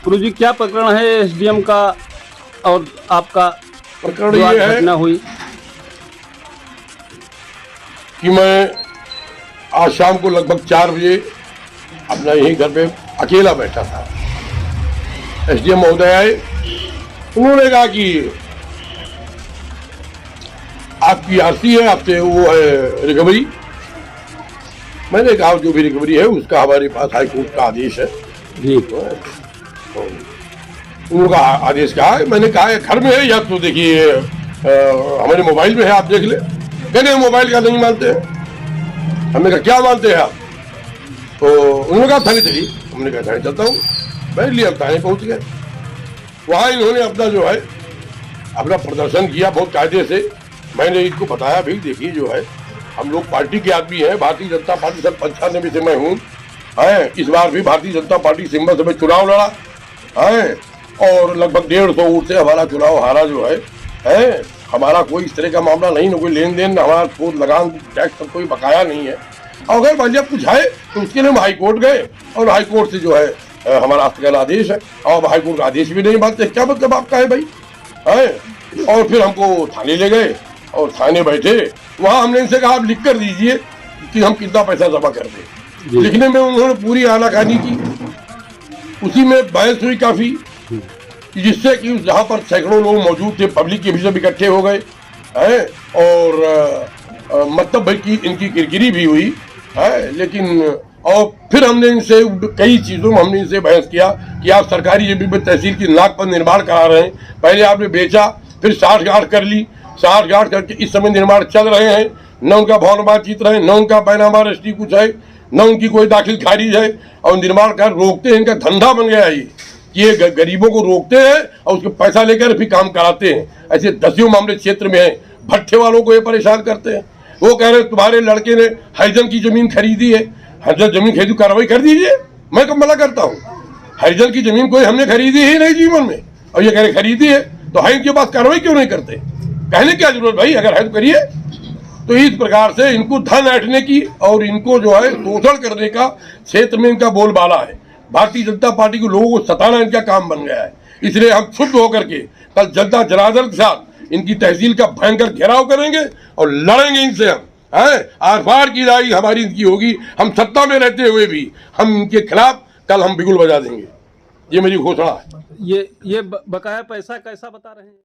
गुरुजी क्या प्रकरण है एसडीएम का और आपका प्रकरण जो आज ये है घटना हुई? कि मैं आज शाम को लगभग 4 बजे अपना यहीं घर पे अकेला बैठा था। एसडीएम महोदय आए, उन्होंने कहा कि आपकी आरसी है, आपसे वो है रिकवरी। मैंने कहा जो भी रिकवरी है उसका हमारे पास हाई कोर्ट का आदेश है। जी तो उनका आदेश कहा है। मैंने कहा है घर में है या तो देखिए हमारे मोबाइल में है, आप देख ले। कहने मोबाइल का नहीं मानते हैं। हमने कहा क्या मानते हैं आप? तो उन्होंने कहा थाने चलिए। हमने कहा थाने चलता हूँ। बैठ लिया, थाने पहुंच गए। वहाँ इन्होंने अपना जो है अपना प्रदर्शन किया बहुत कायदे से। मैंने इनको बताया भाई देखिए जो है हम लोग पार्टी के आदमी हैं, भारतीय जनता पार्टी सन 95 से मैं हूँ है। इस बार भी भारतीय जनता पार्टी सिंबल से मैं चुनाव लड़ा है और लगभग 150 वोट से हमारा चुनाव हारा जो है। हमारा कोई इस तरह का मामला नहीं, न कोई लेन देन, हमारा कोई लगान टैक्स पर कोई बकाया नहीं है। और अगर मान लिया कुछ है तो उसके लिए हम हाई कोर्ट गए और हाई कोर्ट से जो है हमारा हस्तगत आदेश है। और हाई कोर्ट का आदेश भी नहीं मानते, क्या मतलब आपका है भाई है? और फिर हमको थाने ले गए और थाने बैठे। वहाँ हमने इनसे कहा आप लिख कर दीजिए कि हम कितना पैसा जमा कर दें। लिखने में उन्होंने पूरी आनाकानी की। उसी में बहस हुई काफी, जिससे कि जहाँ पर सैकड़ों लोग मौजूद थे, पब्लिक के भी सब इकट्ठे हो गए हैं। और मतलब भाई की इनकी किरकिरी भी हुई है। लेकिन और फिर हमने इनसे कई चीज़ों में हमने इनसे बहस किया कि आप सरकारी जमीन पर तहसील की नाक पर निर्माण करा रहे हैं। पहले आपने बेचा, फिर 60-गांठ कर ली, 60-गांठ करके इस समय निर्माण चल रहे हैं। न उनका भवन बातचीत रहे, न उनका पैनामा रजिस्ट्री कुछ है, न उनकी कोई दाखिल खारिज है। और निर्माण कार्य रोकते हैं, इनका धंधा बन गया है ये गरीबों को रोकते हैं और उसके पैसा लेकर फिर काम कराते हैं। ऐसे दसियों मामले क्षेत्र में हैं। भट्ठे वालों को ये परेशान करते हैं। वो कह रहे तुम्हारे लड़के ने हरिजन की जमीन खरीदी है, हरिजन जमीन खरीदी कार्रवाई कर दीजिए। मैं कब मना करता हूँ? हरिजन की जमीन कोई हमने खरीदी ही नहीं जीवन में, और ये कह रहे खरीदी है तो है इनके पास कार्रवाई क्यों नहीं करते? कहने क्या जरूरत भाई, अगर है तो करिए। तो इस प्रकार से इनको धन ऐंठने की और इनको जो है शोषण करने का क्षेत्र में इनका बोलबाला है। भारतीय जनता पार्टी के लोगों को सताना इनका काम बन गया है। इसलिए हम क्षुब्ध होकर के कल जनता जनार्दन के साथ इनकी तहसील का भयंकर घेराव करेंगे और लड़ेंगे इनसे। हम आर पार की लड़ाई हमारी इनकी होगी। हम सत्ता में रहते हुए भी हम इनके खिलाफ कल हम बिगुल बजा देंगे। ये मेरी घोषणा है। ये बकाया पैसा कैसा बता रहे हैं?